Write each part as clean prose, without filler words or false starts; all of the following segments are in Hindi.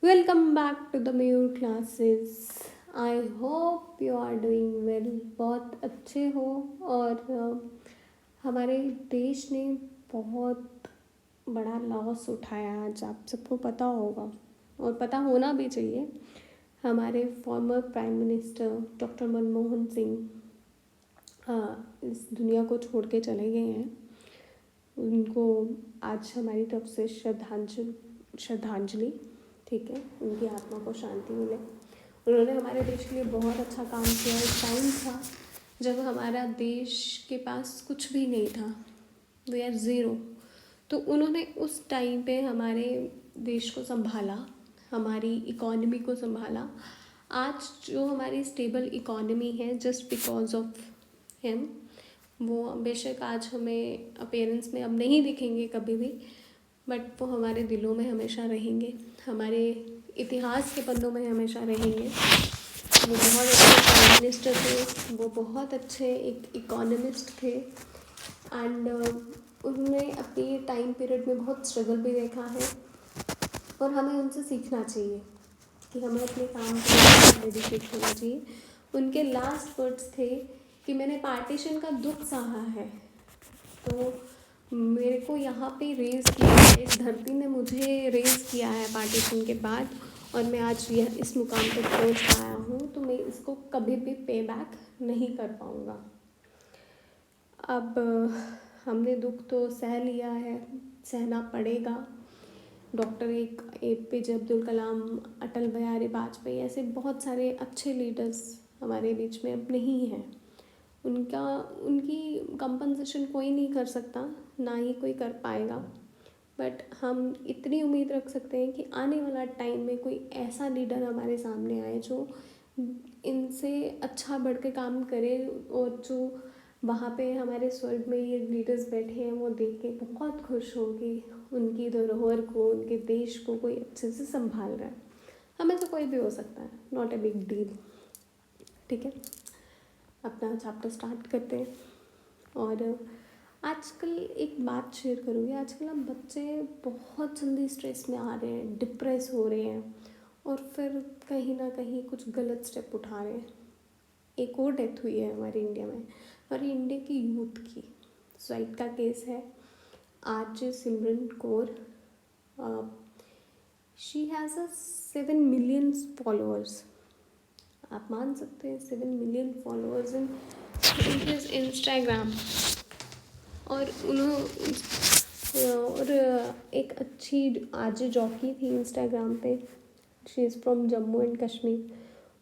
Welcome back to the Mayur classes. I hope you are doing well. बहुत अच्छे हो और हमारे देश ने बहुत बड़ा लॉस उठाया आज, आप सबको पता होगा और पता होना भी चाहिए। हमारे former prime minister doctor Manmohan Singh इस दुनिया को छोड़ के चले गए हैं। उनको आज हमारी तरफ से श्रद्धांजलि। ठीक है, उनकी आत्मा को शांति मिले। उन्होंने हमारे देश के लिए बहुत अच्छा काम किया। एक टाइम था जब हमारा देश के पास कुछ भी नहीं था, वी आर ज़ीरो। तो उन्होंने उस टाइम पे हमारे देश को संभाला, हमारी इकोनॉमी को संभाला। आज जो हमारी स्टेबल इकोनॉमी है जस्ट बिकॉज ऑफ हिम। वो बेशक आज हमें अपीयरेंस में अब नहीं दिखेंगे कभी भी, बट वो हमारे दिलों में हमेशा रहेंगे, हमारे इतिहास के पन्नों में हमेशा रहेंगे। वो बहुत अच्छे प्राइम मिनिस्टर थे, वो बहुत अच्छे एक इकोनॉमिस्ट थे एंड उन्होंने अपने टाइम पीरियड में बहुत स्ट्रगल भी देखा है और हमें उनसे सीखना चाहिए कि हमें अपने काम के लिए डेडिकेट होना चाहिए। उनके लास्ट वर्ड्स थे कि मैंने पार्टीशन का दुख सहा है, तो मेरे को यहाँ पे रेज़ किया है, इस धरती ने मुझे रेज़ किया है पार्टीशन के बाद और मैं आज यह इस मुकाम पर पहुँच पाया हूँ, तो मैं इसको कभी भी पे बैक नहीं कर पाऊँगा। अब हमने दुख तो सह लिया है, सहना पड़ेगा। डॉक्टर APJ अब्दुल कलाम, अटल बिहारी वाजपेयी, ऐसे बहुत सारे अच्छे लीडर्स हमारे बीच में अब नहीं हैं। उनकी कंपनसेशन कोई नहीं कर सकता, ना ही कोई कर पाएगा, बट हम इतनी उम्मीद रख सकते हैं कि आने वाला टाइम में कोई ऐसा लीडर हमारे सामने आए जो इनसे अच्छा बढ़ के काम करे और जो वहाँ पे हमारे स्वर्ग में ये लीडर्स बैठे हैं वो देख के बहुत खुश हो कि उनकी धरोहर को, उनके देश को कोई अच्छे से संभाल रहा है। हमें तो कोई भी हो सकता है, नॉट ए बिग डील। ठीक है, अपना चैप्टर स्टार्ट करते हैं। और आजकल एक बात शेयर करूँगी। आजकल अब बच्चे बहुत जल्दी स्ट्रेस में आ रहे हैं, डिप्रेस हो रहे हैं और फिर कहीं ना कहीं कुछ गलत स्टेप उठा रहे हैं। एक और डेथ हुई है हमारे इंडिया में, हमारे इंडिया की यूथ की सुसाइड का केस है। आज Simran Kaur, she has 7 million followers. आप मान सकते हैं 7 मिलियन फॉलोअर्स इन इंस्टाग्राम। और एक अच्छी आज जॉकी थी इंस्टाग्राम पे, she is from Jammu and Kashmir.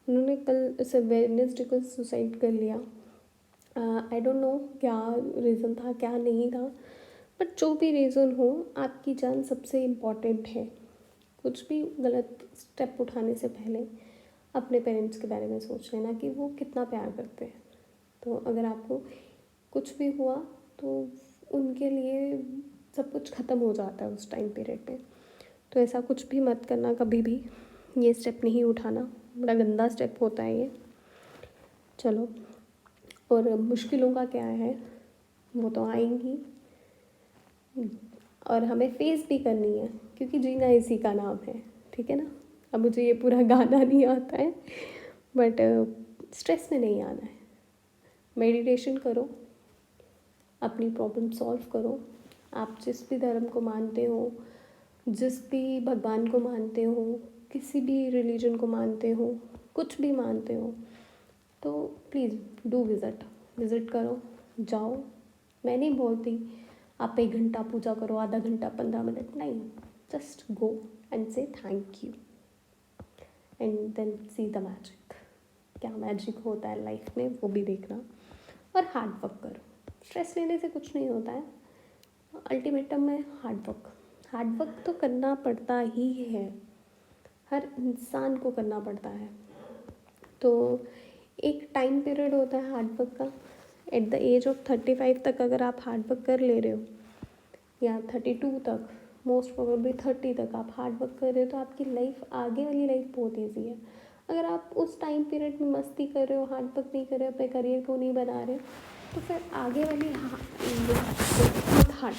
उन्होंने कल वेडनेसडे को सुसाइड कर लिया। आई डोंट नो क्या रीज़न था, क्या नहीं था, बट जो भी रीज़न हो, आपकी जान सबसे इम्पॉर्टेंट है। कुछ भी गलत स्टेप उठाने से पहले अपने पेरेंट्स के बारे में सोच लेना कि वो कितना प्यार करते हैं। तो अगर आपको कुछ भी हुआ तो उनके लिए सब कुछ ख़त्म हो जाता है उस टाइम पीरियड में। तो ऐसा कुछ भी मत करना कभी भी, ये स्टेप नहीं उठाना, बड़ा गंदा स्टेप होता है ये। चलो, और मुश्किलों का क्या है, वो तो आएंगी और हमें फेस भी करनी है, क्योंकि जीना इसी का नाम है। ठीक है ना। अब मुझे ये पूरा गाना नहीं आता है, बट स्ट्रेस में नहीं आना है। मेडिटेशन करो, अपनी प्रॉब्लम सॉल्व करो। आप जिस भी धर्म को मानते हो, जिस भी भगवान को मानते हो, किसी भी रिलीजन को मानते हो, कुछ भी मानते हो, तो प्लीज़ डू विज़िट करो, जाओ। मैं नहीं बोलती आप 1 घंटा पूजा करो, आधा घंटा, 15 मिनट, नहीं, just go and say thank you and then see the magic. क्या मैजिक होता है लाइफ में वो भी देखना, और हार्ड वर्क करो। स्ट्रेस लेने से कुछ नहीं होता है, अल्टीमेटम में हार्ड वर्क तो करना पड़ता ही है, हर इंसान को करना पड़ता है। तो एक टाइम पीरियड होता है हार्ड वर्क का। एट द एज ऑफ 35 तक अगर आप हार्ड वर्क कर ले रहे हो, या 32 तक, मोस्ट प्रोबेबली 30 तक आप हार्ड वर्क कर रहे हो, तो आपकी लाइफ, आगे वाली लाइफ बहुत ईजी है। अगर आप उस टाइम पीरियड में मस्ती कर रहे हो, हार्ड वर्क नहीं कर रहे हो, अपने करियर को नहीं बना रहे हो, तो फिर आगे वाली बहुत हार्ड,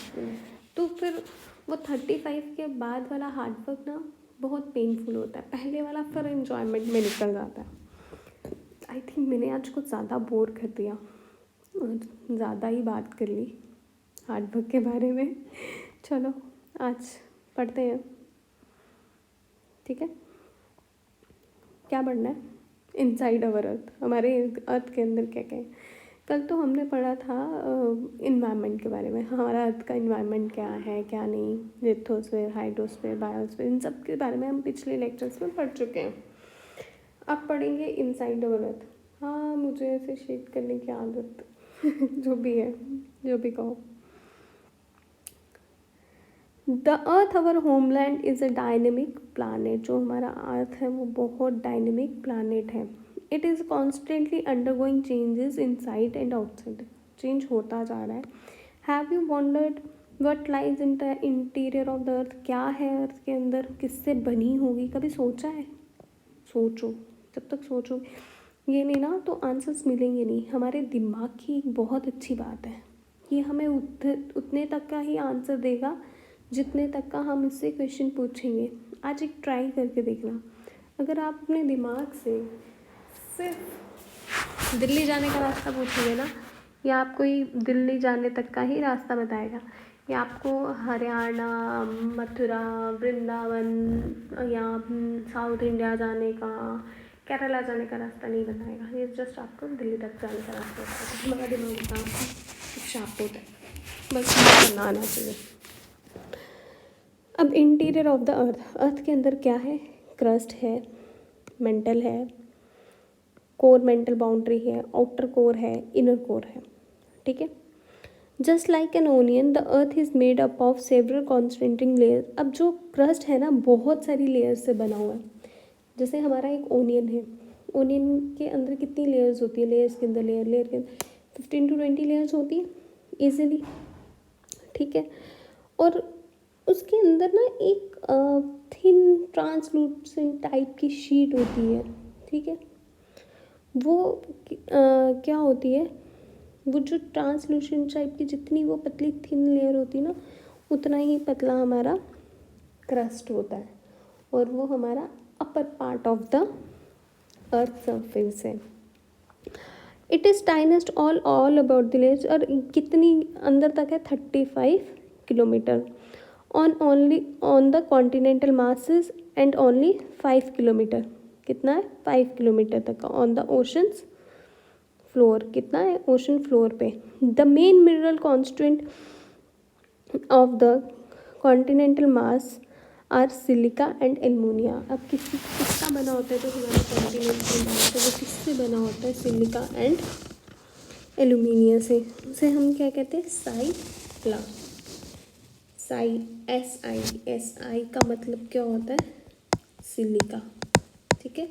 तो फिर वो 35 के बाद वाला हार्ड वर्क ना बहुत पेनफुल होता है। पहले वाला फिर एन्जॉयमेंट में निकल जाता है। आई थिंक मैंने आज कुछ ज़्यादा बोर कर दिया और ज़्यादा ही बात कर ली हार्ड वर्क के बारे में। चलो आज पढ़ते हैं, ठीक है। क्या पढ़ना है? इनसाइड अवर अर्थ, हमारे अर्थ के अंदर क्या क्या है। कल तो हमने पढ़ा था इन्वायरमेंट के बारे में, हमारा अर्थ का इन्वायरमेंट क्या है क्या नहीं, लिथोस्फीयर, हाइड्रोस्फीयर, बायोस्फीयर, इन सब के बारे में हम पिछले लेक्चर्स में पढ़ चुके हैं। अब पढ़ेंगे इनसाइड अवर अर्थ। हाँ, मुझे ऐसे शेड करने की आदत जो भी है, जो भी कहो। The earth our homeland is a dynamic planet. जो हमारा अर्थ है वो बहुत डायनेमिक प्लानट है। It is constantly undergoing changes inside and outside. Change होता जा रहा है। Have you wondered what lies in the interior of the earth? क्या है अर्थ के अंदर, किससे बनी होगी? कभी सोचा है? सोचो, जब तक सोचो ये नहीं ना तो आंसर्स मिलेंगे नहीं। हमारे दिमाग की एक बहुत अच्छी बात है, ये हमें उतने तक का ही आंसर देगा जितने तक का हम इससे क्वेश्चन पूछेंगे। आज एक ट्राई करके देखना। अगर आप अपने दिमाग से सिर्फ दिल्ली जाने का रास्ता पूछोगे ना, या आपको ही दिल्ली जाने तक का ही रास्ता बताएगा, या आपको हरियाणा, मथुरा, वृंदावन या साउथ इंडिया जाने का, केरला जाने का रास्ता नहीं बताएगा। ये जस्ट आपको दिल्ली तक जाने का रास्ता बताएगा। हमारा दिमाग इतना शार्प होता है, बस करना आना चाहिए। अब इंटीरियर ऑफ द अर्थ, अर्थ के अंदर क्या है? क्रस्ट है, मेंटल है, कोर मेंटल बाउंड्री है, आउटर कोर है, इनर कोर है, ठीक है। Just like an onion the earth is made up of several concentric layer. अब जो क्रस्ट है ना बहुत सारी लेयर्स से बना हुआ है। जैसे हमारा एक ओनियन है, ओनियन के अंदर कितनी लेयर्स होती है? लेयर्स के अंदर लेयर के अंदर 15 to 20 लेयर्स होती है ईजिली, ठीक है। और उसके अंदर ना एक थिन ट्रांसलूसेंट टाइप की शीट होती है, ठीक है। वो क्या होती है, वो जो ट्रांसलूसेंट टाइप की जितनी वो पतली थिन लेयर होती है ना, उतना ही पतला हमारा क्रस्ट होता है, और वो हमारा upper part of the earth surface है। It is tiniest all about the layers. और कितनी अंदर तक है? 35 kilometre on the continental masses and only 5 kilometre. कितना है? 5 किलोमीटर तक का ऑन द ओशंस फ्लोर। कितना है? ओशन फ्लोर पे। The main mineral constituent of the continental mass are silica and alumina. अब किसका बना होता है जो हमारा कॉन्टिनेंटल मास है, वो किससे बना होता है? सिलिका एंड एल्युमिनिया से। उसे हम क्या कहते हैं? साइक्ला। SI का मतलब क्या होता है? सिलिका, ठीक है।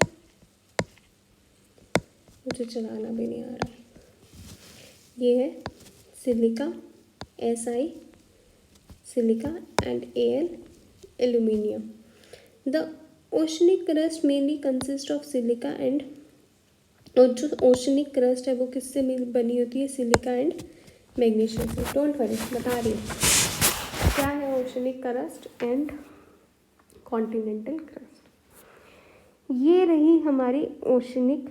मुझे चलाना भी नहीं आ रहा है। ये है silica, SI silica and Al aluminium. The oceanic crust mainly consist of silica and, और जो ओशनिक क्रस्ट है वो किससे बनी होती है? सिलिका एंड मैग्नीशियम से। डोंट वरी, बता रही हूँ क्या है oceanic crust and continental crust. ये रही हमारी ओशनिक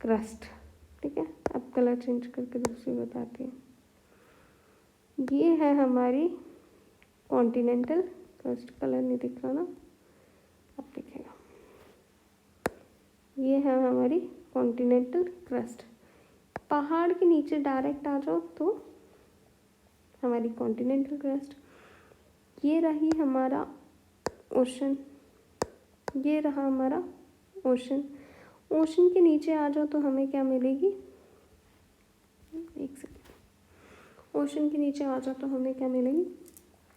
क्रस्ट, ठीक है। अब कलर चेंज करके दूसरी बताती हूँ। ये है हमारी कॉन्टिनेंटल क्रस्ट। कलर नहीं दिख रहा ना, अब दिखेगा। ये है हमारी कॉन्टिनेंटल क्रस्ट। पहाड़ के नीचे डायरेक्ट आ जाओ तो हमारी कॉन्टिनेंटल क्रस्ट। ये रही हमारा ओशन, ये रहा हमारा ओशन। ओशन के नीचे आ जाओ तो हमें क्या मिलेगी? एक सेकेंड। ओशन के नीचे आ जाओ तो हमें क्या मिलेगी?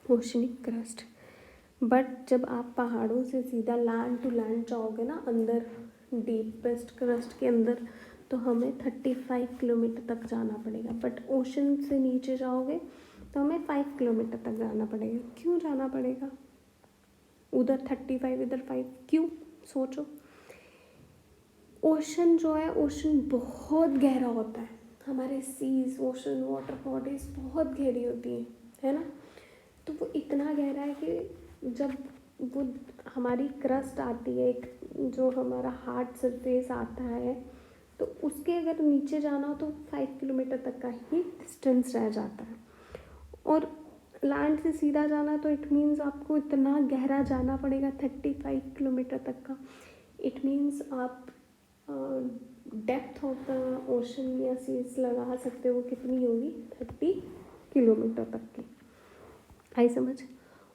Oceanic crust. बट जब आप पहाड़ों से सीधा लैंड टू लैंड जाओगे ना, अंदर डीपेस्ट क्रस्ट के अंदर, तो हमें 35 किलोमीटर तक जाना पड़ेगा। बट ओशन से नीचे जाओगे तो हमें 5 किलोमीटर तक जाना पड़ेगा। क्यों जाना पड़ेगा? उधर 35 इधर 5, क्यों? सोचो। ओशन जो है, ओशन बहुत गहरा होता है। हमारे सीज, ओशन, वाटर बॉडीज बहुत गहरी होती हैं, है ना। तो वो इतना गहरा है कि जब वो हमारी क्रस्ट आती है, एक जो हमारा हार्ड सरफेस आता है, तो उसके अगर नीचे जाना हो तो 5 किलोमीटर तक का ही डिस्टेंस रह जाता है। और लैंड से सीधा जाना तो इट मीन्स आपको इतना गहरा जाना पड़ेगा 35 किलोमीटर तक का। इट मीन्स आप डेप्थ ऑफ द ओशन या सीज लगा सकते हो कितनी होगी, 30 किलोमीटर तक की। आई समझ।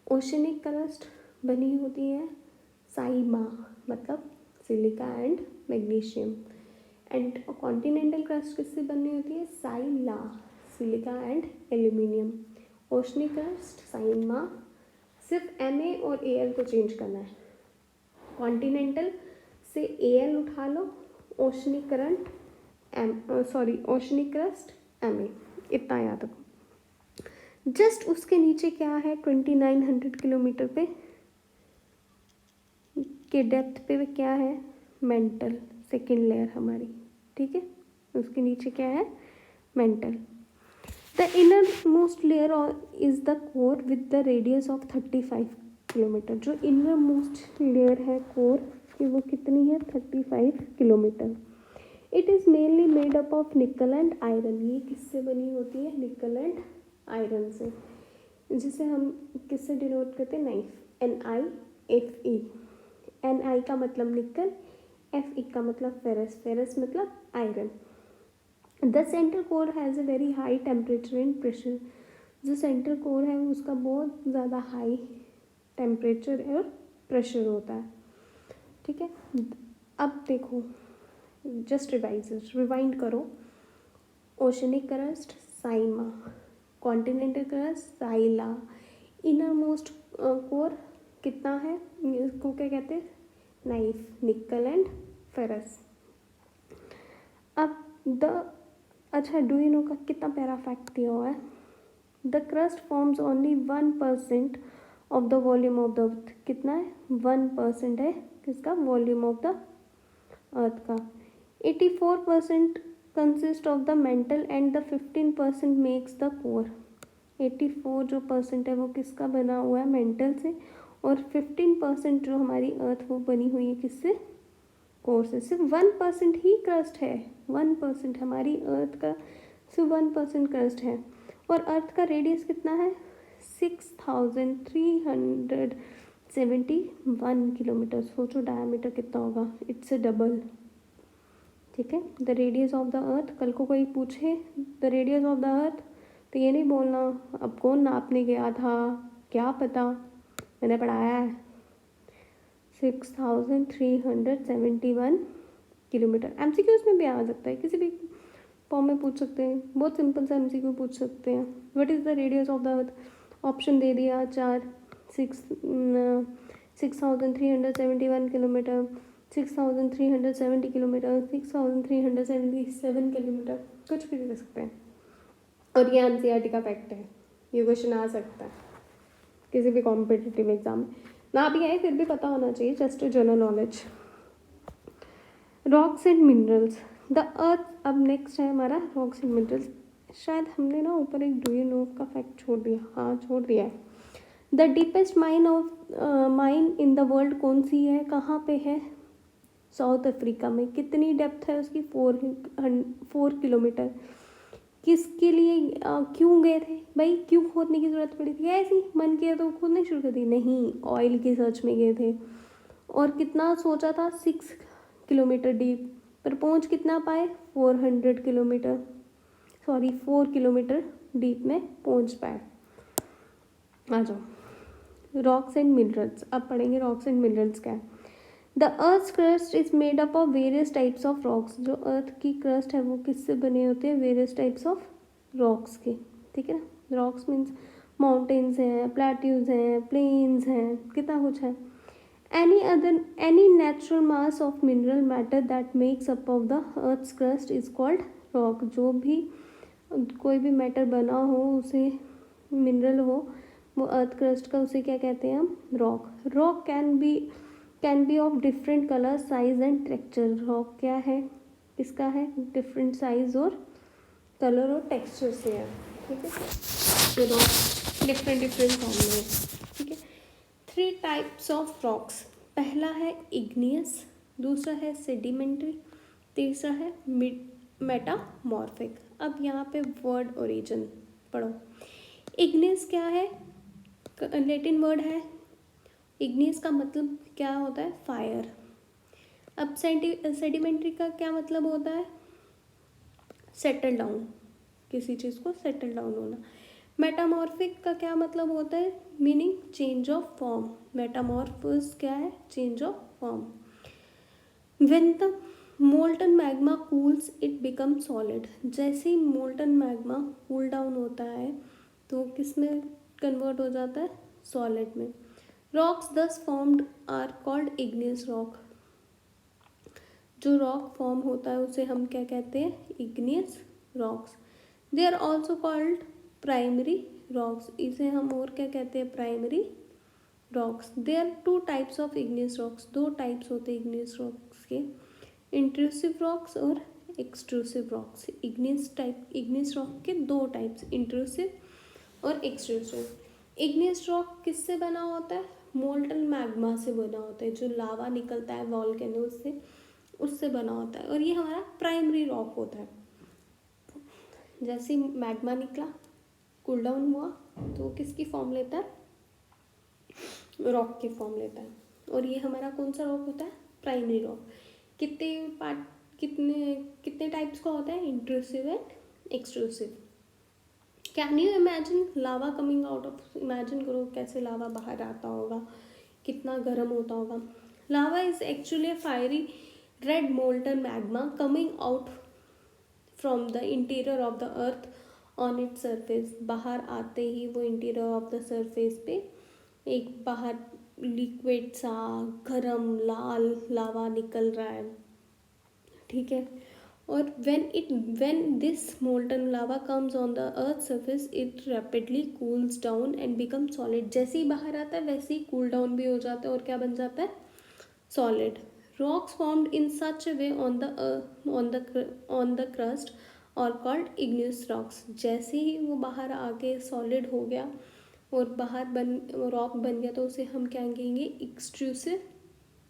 ओशनिक क्रस्ट बनी होती है साइमा, मतलब silica and magnesium. And continental crust किससे बनी होती है, SIAL, silica and aluminium. Oceanic crust SIMA, सिर्फ Na और Al को चेंज करना है। कॉन्टिनेंटल से Al उठा लो, oceanic current oceanic crust Ma, इतना याद रखो। जस्ट उसके नीचे क्या है, 2900 किलोमीटर पे के डेप्थ पे क्या है, मेंटल, सेकेंड लेयर हमारी, ठीक है। उसके नीचे क्या है, mental. The inner most layer is the core with the radius of 35 kilometre. जो इनर मोस्ट लेयर है कोर की, वो कितनी है, 35 kilometre. It is mainly made up of निकल एंड आयरन। ये किससे बनी होती है, निकल एंड आयरन से, जिसे हम किससे डिनोट करते हैं, नाइफ, NiFe। Ni का मतलब निकल, Fe का मतलब फेरस, फेरस मतलब iron. The centre core has a very high temperature and pressure. जो सेंटर कोर है उसका बहुत ज़्यादा हाई टेम्परेचर और प्रेशर होता है, ठीक है। अब देखो, जस्ट रिवाइंड करो। Oceanic crust SIMA, continental crust SIAL, inner most core कितना है, इसको क्या कहते हैं, नाइफ, निकल एंड फेरस। अब अच्छा, डू यू नो का कितना प्यारा फैक्ट दिया हुआ है, the crust forms only 1% of the volume of the अर्थ। कितना है, 1% है किसका, वॉल्यूम ऑफ द अर्थ का। 84% consist of the mental and the 15% makes the core. 84 जो परसेंट है वो किसका बना हुआ है, मेंटल से, और 15% जो हमारी अर्थ वो बनी हुई है किससे, कोर से। सिर्फ 1% ही क्रस्ट है, 1% हमारी अर्थ का सिर्फ 1% क्रस्ट है। और अर्थ का रेडियस कितना है, 6371 किलोमीटर। सोचो डायमीटर कितना होगा, इट्स अ डबल, ठीक है। द रेडियस ऑफ द अर्थ, कल को कोई पूछे द रेडियस ऑफ द अर्थ, तो ये नहीं बोलना अब कौन नापने गया था, क्या पता, मैंने पढ़ाया है। 6371 किलोमीटर। MCQs में भी आ सकता है, किसी भी फॉर्म में पूछ सकते हैं, बहुत सिंपल सा MCQ पूछ सकते हैं। What is the radius of the earth, option दे दिया 4, 6371 किलोमीटर, 6370 किलोमीटर, 6377 किलोमीटर, कुछ भी दे सकते हैं। और ये NCERT का फैक्ट है, ये क्वेश्चन आ सकता है किसी भी कॉम्पिटिटिव एग्जाम में, ना भी आए फिर भी पता होना चाहिए, just general knowledge. Rocks and minerals, the earth. अब नेक्स्ट है हमारा रॉक्स एंड मिनरल्स। शायद हमने ना ऊपर एक डू यू नो का फैक्ट छोड़ दिया, हाँ छोड़ दिया है। The deepest mine in the world कौन सी है, कहाँ पे है, साउथ अफ्रीका में। कितनी डेप्थ है उसकी, 4 किलोमीटर। किसके लिए क्यों गए थे भाई, क्यों खोदने की ज़रूरत पड़ी थी, ऐसे ही मन किया तो खोदने शुरू कर दी, नहीं, ऑयल की सर्च में गए थे। और कितना सोचा था, 6 किलोमीटर डीप, पर पहुंच कितना पाए, 400 किलोमीटर, सॉरी 4 किलोमीटर डीप में पहुंच पाए। आ जाओ, रॉक्स एंड मिनरल्स। अब पढ़ेंगे रॉक्स एंड मिनरल्स क्या है। The earth crust is made up of various types of rocks. जो अर्थ की क्रस्ट है वो किससे बने होते हैं, वेरियस टाइप्स ऑफ रॉक्स के, ठीक है ना। रॉक्स मीन्स माउंटेन्स हैं, प्लेट्यूज हैं, प्लेन्स हैं, कितना कुछ है। Any natural mass of mineral matter that makes up of the earth crust is called rock. जो भी कोई भी मैटर बना हो, उसे मिनरल हो, वो अर्थ क्रस्ट का, उसे क्या कहते हैं हम, rock. Rock can be of different colour, size and texture. Rock क्या है, किसका है, डिफरेंट साइज और कलर और टेक्सचर से है, ठीक है। रॉक डिफरेंट फॉर्म में, ठीक है। थ्री टाइप्स ऑफ रॉक्स, पहला है इग्नियस, दूसरा है सेडिमेंट्री, तीसरा है मेटामॉर्फिक। अब यहाँ पे वर्ड ओरिजिन पढ़ो। इग्नियस क्या है? लैटिन वर्ड है। इग्नियस का मतलब क्या होता है? फायर। अब सेडिमेंट्री का क्या मतलब होता है? सेटल डाउन, किसी चीज़ को सेटल डाउन होना। मेटामॉर्फिक का क्या मतलब होता है? Meaning change of form. Metamorphosis क्या है? Change of form. When the molten magma cools it become solid. जैसे ही मोल्टन मैग्मा कूल डाउन होता है तो किस में कन्वर्ट हो जाता है? सॉलिड में। Rocks thus formed are called igneous rock. जो रॉक फॉर्म होता है उसे हम क्या कहते हैं? Igneous rocks. They are also called primary rocks. इसे हम और क्या कहते हैं? Primary rocks. They are two types of igneous rocks. दो टाइप्स होते हैं इग्नियस रॉक्स के, इंट्रूसिव रॉक्स और एक्सट्रूसिव रॉक्स। इग्नियस रॉक के दो टाइप्स, इंट्रूसिव और एक्सट्रूसिव। इग्नियस रॉक किससे बना होता है? मोल्टन मैग्मा से बना होता है। जो लावा निकलता है वॉल्केनो से, उससे बना होता है। और ये हमारा प्राइमरी रॉक होता है। जैसे मैग्मा निकला, कूल डाउन हुआ, तो किसकी फॉर्म लेता है? रॉक की फॉर्म लेता है। और ये हमारा कौन सा रॉक होता है? Primary rock. कितने टाइप्स का होता है? Intrusive and extrusive. Can you imagine lava coming out of? Imagine करो कैसे लावा बाहर आता होगा, कितना गर्म होता होगा। Lava is actually a fiery red molten magma coming out from the interior of the earth on its surface. बाहर आते ही वो इंटीरियर ऑफ द सरफेस पे एक बाहर लिक्विड सा गरम लाल लावा निकल रहा है, ठीक है। और when this molten lava comes on the earth surface it rapidly cools down and becomes solid। जैसे ही बाहर आता है वैसे ही कूल डाउन भी हो जाता है और क्या बन जाता है? Solid. Rocks formed in such a way on the crust और कॉल्ड इग्नियस रॉक्स। जैसे ही वो बाहर आके सॉलिड हो गया और रॉक बन गया तो उसे हम क्या कहेंगे? Extrusive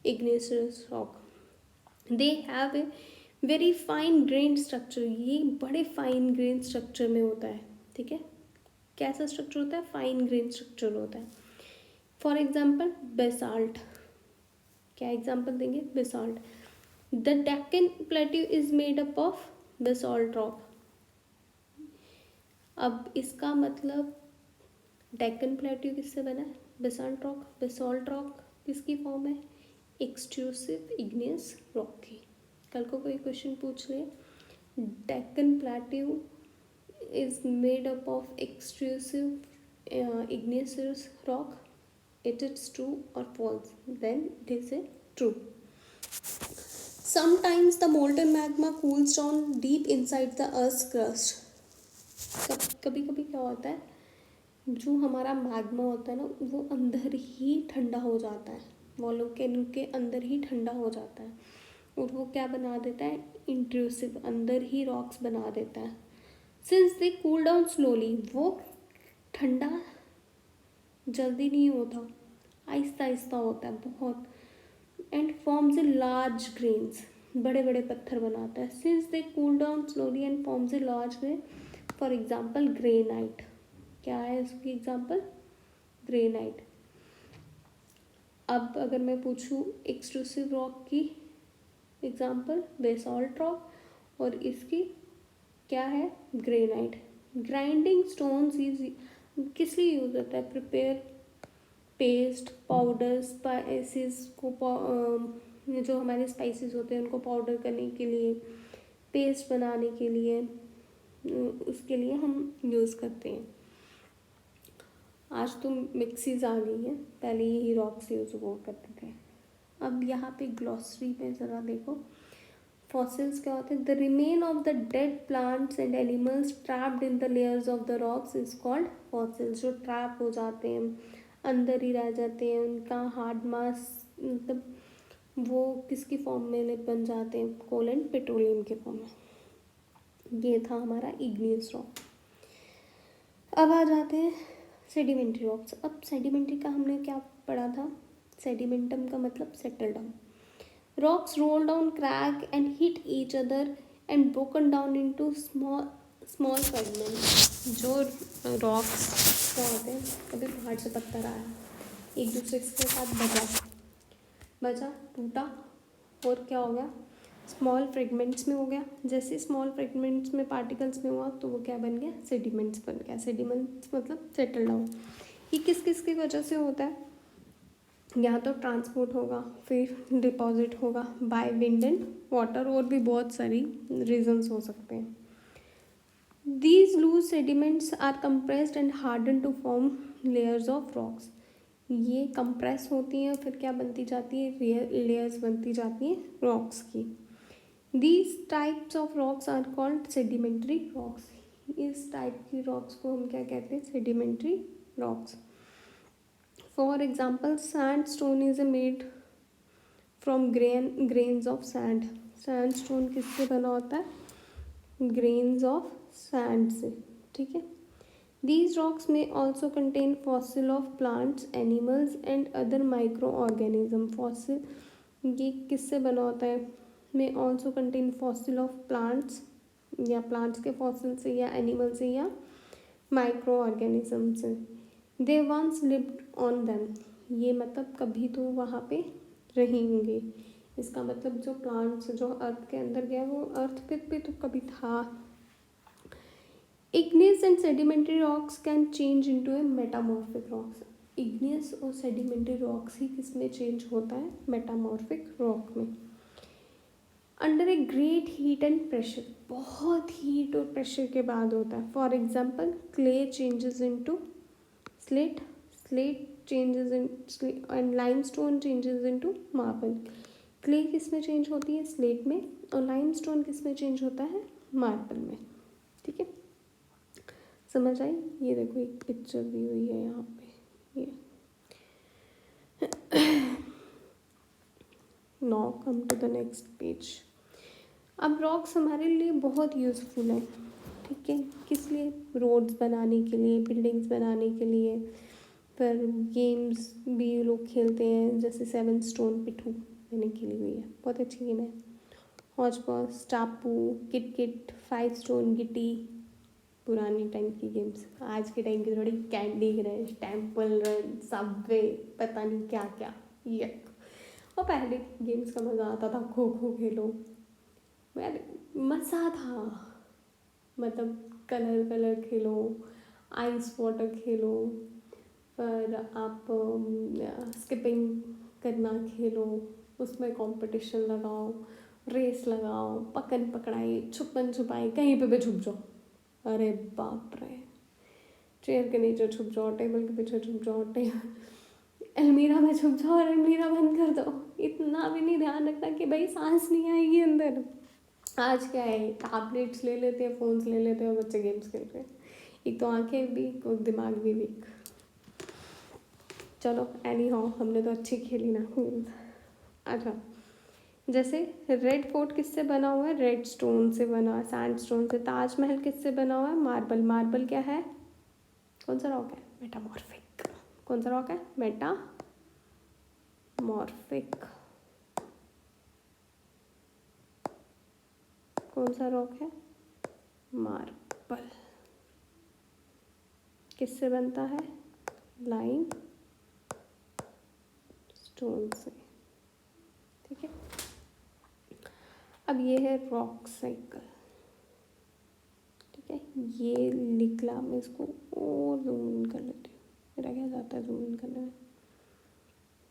igneous rock. They have a very fine grain structure. ये बड़े फाइन ग्रेन स्ट्रक्चर में होता है, ठीक है। कैसा स्ट्रक्चर होता है? फाइन ग्रेन स्ट्रक्चर होता है। For example basalt. क्या एग्जाम्पल देंगे? Basalt. The Deccan plateau is made up of basalt rock. अब इसका मतलब डेक्कन प्लेट्यू किससे बना है? Basalt rock. बेसाल्ट रॉक किसकी फॉर्म है? एक्सट्रूसिव इग्नियस रॉक की। कल को कोई क्वेश्चन पूछ ले, Deccan plateau is made up of extrusive igneous rock, it is true or false? Then it is a true. Sometimes the molten magma cools down deep inside the earth's crust। कभी कभी क्या होता है, जो हमारा मैग्मा होता है ना वो अंदर ही ठंडा हो जाता है, वॉल्केनो के अंदर ही ठंडा हो जाता है और वो क्या बना देता है? इंट्रूसिव, अंदर ही रॉक्स बना देता है। Since they cool down slowly, वो ठंडा जल्दी नहीं होता, आहिस्ता आहिस्ता होता है बहुत। And forms a large grains, बड़े बड़े पत्थर बनाता है। Since they cool down slowly and forms a large grain. For example granite. क्या है इसकी एग्जाम्पल? ग्रेनाइट। अब अगर मैं पूछूं एक्सट्रूसिव रॉक की एग्जाम्पल, बेसाल्ट रॉक, और इसकी क्या है? ग्रेनाइट। ग्राइंडिंग स्टोन्स किस लिए यूज होता है? प्रिपेयर पेस्ट, पाउडर, स्पाइसेस को जो हमारे स्पाइसेस होते हैं उनको पाउडर करने के लिए, पेस्ट बनाने के लिए, उसके लिए हम यूज़ करते हैं। आज तो मिक्सीज आ गई हैं, पहले यही रॉक्स यूज हुआ करते थे। अब यहाँ पे ग्लॉसरी में ज़रा देखो, फॉसिल्स क्या होते हैं? The remain of the dead plants and animals trapped in the layers of the rocks is called fossils. जो ट्रैप हो जाते हैं, अंदर ही रह जाते हैं, उनका हार्ड मास मतलब वो किसकी फॉर्म में बन जाते हैं? कोल एंड पेट्रोलियम के फॉर्म में। ये था हमारा इग्नियस रॉक। अब आ जाते हैं सेडिमेंट्री रॉक्स। अब सेडिमेंट्री का हमने क्या पढ़ा था, सेडिमेंटम का मतलब settle down. Rocks roll down, crack and hit each other and broken down into small fragments. जो रॉक्स क्या होते हैं, कभी पहाड़ से पत्थर आया, एक दूसरे के साथ बजा टूटा और क्या हो गया, स्मॉल फ्रेगमेंट्स में हो गया। जैसे स्मॉल फ्रेगमेंट्स में पार्टिकल्स में हुआ तो वो क्या बन गया, सेडिमेंट्स बन गया। सेडिमेंट्स मतलब सेटल डाउन। ये किस किस की वजह से होता है, या तो ट्रांसपोर्ट होगा, फिर डिपॉजिट होगा बाय विंड एंड वाटर, और भी बहुत सारी रीजंस हो सकते हैं। These loose sediments are compressed and hardened to form layers of rocks. ये कंप्रेस होती हैं, फिर क्या बनती जाती है, लेयर्स बनती जाती हैं रॉक्स की। These types of rocks are called sedimentary rocks. इस टाइप की रॉक्स को हम क्या कहते हैं, sedimentary rocks. For example, sandstone is made from grains of sand. Sandstone किससे बना होता है, grains of sand से, ठीक है। These rocks may also contain fossil of plants, animals and other microorganisms. Fossil ये किससे बना होता है, may also contain fossil of plants, या plants के fossil से, या animal से, या microorganisms से। They once lived on them. ये मतलब कभी तो वहाँ पे रहेंगे। इसका मतलब जो प्लांट्स जो अर्थ के अंदर गया वो अर्थ पे भी तो कभी था। Igneous and sedimentary rocks can change into a metamorphic rocks. Igneous और sedimentary rocks ही किस में चेंज होता है, metamorphic rock में। Under a great heat and pressure, बहुत हीट और प्रेशर के बाद होता है। For example, clay changes into slate, slate changes in and limestone changes into marble. Clay किस में चेंज होती है, स्लेट में, और लाइमस्टोन किस में चेंज होता है, मार्बल में, ठीक है। समझ आई। ये देखो एक पिक्चर दी हुई है यहाँ पे, ये now come to the next page. अब रॉक्स हमारे लिए बहुत यूज़फुल है, ठीक है। किस लिए, रोड्स बनाने के लिए, बिल्डिंग्स बनाने के लिए, फिर गेम्स भी लोग खेलते हैं, जैसे 7 स्टोन पिट्ठू मैंने खेली हुई है, बहुत अच्छी गेम है। हॉच पॉच, टापू, किट किट, 5 स्टोन गिट्टी, पुरानी टाइम की गेम्स। आज के टाइम की थोड़ी candy crush, temple run, Subway, पता नहीं क्या क्या, ये और पहले गेम्स का मज़ा आता था, खो खो खेलो, यार मज़ा था। मतलब कलर कलर खेलो, आइस वाटर खेलो, पर आप स्किपिंग करना खेलो, उसमें कंपटीशन लगाओ, रेस लगाओ, पकड़ पकड़ाई, छुपन छुपाई, कहीं पे भी छुप जाओ। अरे बाप रे, चेयर के नीचे छुप जाओ, टेबल के पीछे छुप जाओ, अलमीरा में छुप जाओ और अलमीरा बंद कर दो। इतना भी नहीं ध्यान रखना कि भाई सांस नहीं आएगी अंदर। आज क्या है, टैबलेट्स ले लेते हैं, फ़ोन्स ले लेते हैं और बच्चे गेम्स खेल रहे हैं। एक तो आंखें वीक और दिमाग भी वीक। चलो एनी हाउ, हमने तो अच्छी खेली ना गेम्स। अच्छा, जैसे रेड फोर्ट किससे बना हुआ है, रेड स्टोन से बना है, सैंड स्टोन से। ताजमहल किससे बना हुआ है, मार्बल। मार्बल क्या है, कौन सा रॉक है, मेटामॉर्फिक। कौन सा रॉक है, मेटामॉर्फिक। कौन सा रॉक है, मार्बल। किससे बनता है, लाइम स्टोन से, ठीक है। अब ये है रॉक साइकिल, ठीक है। ये निकला, मैं इसको और जूम इन कर लेती हूँ, मेरा क्या जाता है जूम इन करने में,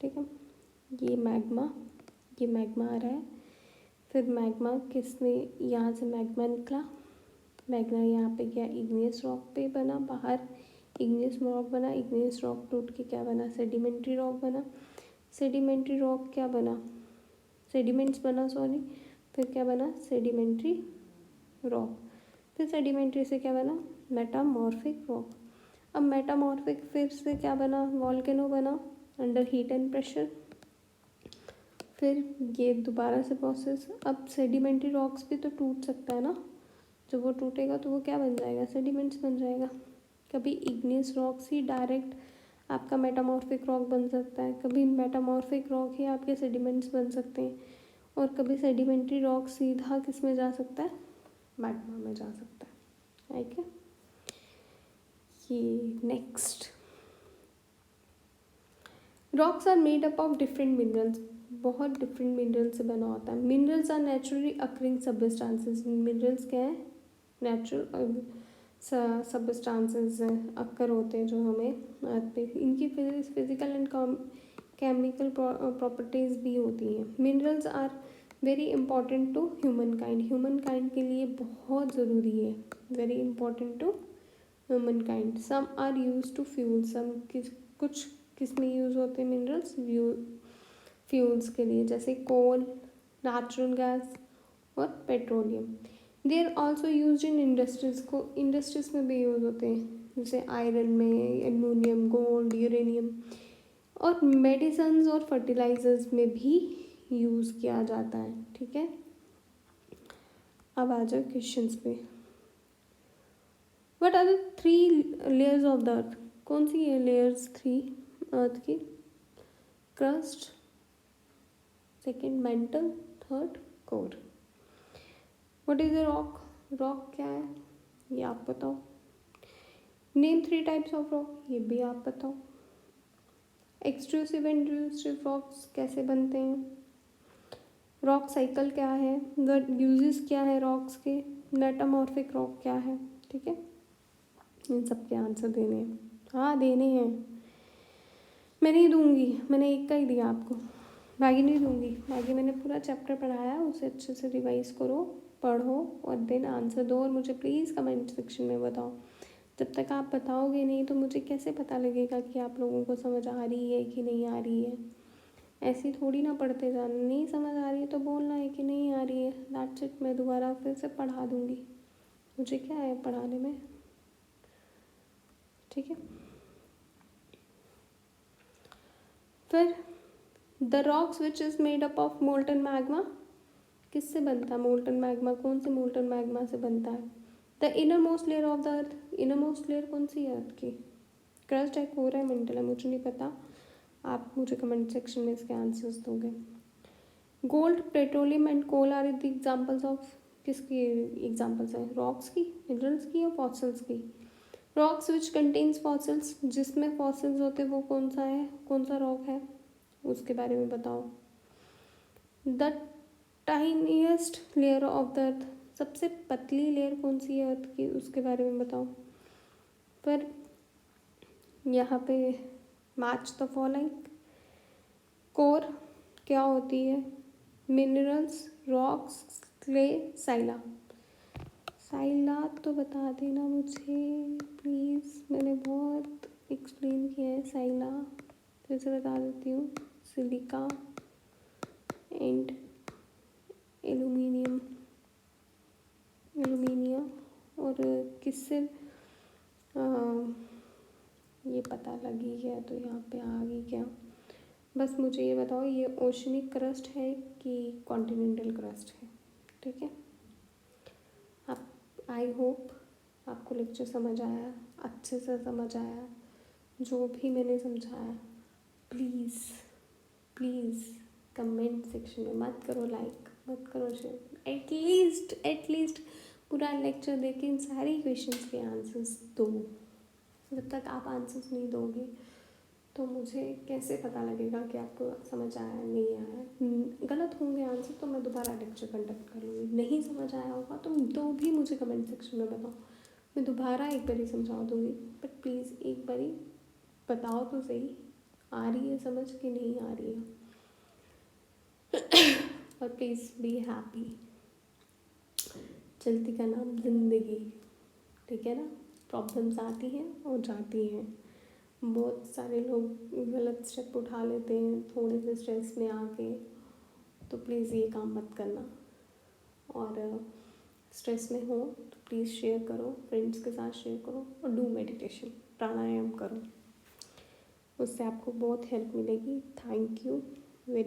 ठीक है। ये मैग्मा आ रहा है, फिर मैग्मा किसने, यहाँ से मैग्मा निकला, मैग्मा यहाँ पे क्या, इग्नियस रॉक पे बना, बाहर इग्नियस रॉक बना, इग्नियस रॉक टूट के क्या बना, सेडिमेंट्री रॉक बना, सेडिमेंट्री रॉक क्या बना, सेडिमेंट्स बना, सॉरी, फिर क्या बना, सेडिमेंट्री रॉक, फिर सेडिमेंट्री से क्या बना, मेटामॉर्फिक रॉक। अब मेटामॉर्फिक फिर से क्या बना, वॉल्केनो बना अंडर हीट एंड प्रेशर। फिर ये दोबारा से प्रोसेस। अब सेडिमेंट्री रॉक्स भी तो टूट सकता है ना, जब वो टूटेगा तो वो क्या बन जाएगा, सेडिमेंट्स बन जाएगा। कभी इग्नियस रॉक्स ही डायरेक्ट आपका मेटामॉर्फिक रॉक बन सकता है, कभी मेटामॉर्फिक रॉक ही आपके सेडिमेंट्स बन सकते हैं, और कभी सेडिमेंट्री रॉक सीधा किस में जा सकता है, मैग्मा में जा सकता है। ठीक है, ये next, rocks are made up of different minerals, बहुत डिफरेंट मिनरल से बना होता है। Minerals are naturally occurring substances, minerals क्या है, नेचुरल सब्सटेंसेस अक्कर होते हैं जो हमें अर्थ पे, इनकी फिजिकल एंड केमिकल प्रॉपर्टीज़ भी होती हैं। Minerals are very important to humankind, humankind के लिए बहुत ज़रूरी है, very important to humankind. Some are use to fuel, कुछ किस में यूज़ होते हैं मिनरल्स, फ्यूल्स के लिए, जैसे कोल, नेचुरल गैस और petroleum. They are also use in industries, को इंडस्ट्रीज में भी यूज़ होते हैं, जैसे आयरन में, एल्युमिनियम, गोल्ड, यूरेनियम, और मेडिसिन्स और फर्टिलाइजर्स में भी यूज़ किया जाता है। ठीक है, अब आ जाओ क्वेश्चंस पे। What are the 3 layers of the earth, कौन सी है लेयर्स 3 अर्थ की, crust, second mantle, third core. What is a rock, rock क्या है ये आप बताओ। नेम 3 टाइप्स ऑफ रॉक, ये भी आप बताओ। एक्सट्रूसिव एंड इंट्रूसिव रॉक्स कैसे बनते हैं, रॉक साइकिल क्या है, द यूजेस क्या है रॉक्स के, मेटामॉर्फिक रॉक क्या है। ठीक है, इन सब के आंसर देने हैं, हाँ देने हैं, मैं नहीं दूंगी, मैंने एक का ही दिया आपको, बाकी नहीं दूंगी, बाकी मैंने पूरा चैप्टर पढ़ाया, उसे अच्छे से रिवाइज करो, पढ़ो और देन आंसर दो, और मुझे प्लीज़ कमेंट सेक्शन में बताओ। जब तक आप बताओगे नहीं तो मुझे कैसे पता लगेगा कि आप लोगों को समझ आ रही है कि नहीं आ रही है। ऐसी थोड़ी ना पढ़ते जाना, नहीं समझ आ रही है तो बोलना है कि नहीं आ रही है, दैट्स इट, मैं दोबारा फिर से पढ़ा दूँगी, मुझे क्या है पढ़ाने में। ठीक है, फिर the rocks which is made up of molten magma, किससे बनता है मोल्टन मैग्मा, कौन से मोल्टन मैग्मा से बनता है। The inner most layer of the earth, inner most layer कौन सी है अर्थ की, क्रस्ट है, कोर है, मेंटल है, मुझे नहीं पता, आप मुझे कमेंट सेक्शन में इसके आंसर्स दोगे। Gold, petroleum and coal are the examples of, किसकी एग्जाम्पल्स हैं, रॉक्स की, मिनरल्स की, या फॉसिल्स की। रॉक्स विच कंटेन्स फॉसिल्स, जिसमें फॉसिल्स होते हैं वो कौन सा है, कौन सा रॉक है, उसके बारे में बताओ। The tiniest layer of the अर्थ, सबसे पतली लेयर कौन सी है अर्थ की, उसके बारे में बताओ। फिर यहाँ पे मैच द फॉलोइंग, कोर क्या होती है, मिनरल्स, रॉक्स, क्ले, साइला। साइला तो बता देना मुझे प्लीज़, मैंने बहुत एक्सप्लेन किया है साइला, फिर से बता देती हूँ, सिलिका एंड एल्यूमिनियम, एल्यूमिनियम, और किससे ये पता लगी गया तो यहाँ पे आ गई क्या। बस मुझे ये बताओ, ये ओशनिक क्रस्ट है कि कॉन्टिनेंटल क्रस्ट है। ठीक है, आप, आई होप आपको लेक्चर समझ आया, अच्छे से समझ आया, जो भी मैंने समझाया। प्लीज़ प्लीज़ कमेंट सेक्शन में मत करो लाइक, मत करो शेयर, एटलीस्ट पूरा लेक्चर देके इन सारी क्वेश्चंस के आंसर्स दो। जब तक आप आंसर्स नहीं दोगे तो मुझे कैसे पता लगेगा कि आपको समझ आया नहीं आया। गलत होंगे आंसर तो मैं दोबारा लेक्चर कंडक्ट कर लूँगी, नहीं समझ आया होगा तो भी मुझे कमेंट सेक्शन में बताओ, मैं दोबारा एक बारी समझा दूँगी, बट प्लीज़ एक बारी बताओ तो सही, आ रही है समझ कि नहीं आ रही है। और प्लीज़ बी हैप्पी, चलती का नाम ज़िंदगी, ठीक है ना, प्रॉब्लम्स आती हैं और जाती हैं, बहुत सारे लोग गलत स्टेप उठा लेते हैं थोड़े से स्ट्रेस में आके, तो प्लीज़ ये काम मत करना। और स्ट्रेस में हो तो प्लीज़ शेयर करो, फ्रेंड्स के साथ शेयर करो, और डू मेडिटेशन, प्राणायाम करो, उससे आपको बहुत हेल्प मिलेगी। Thank you.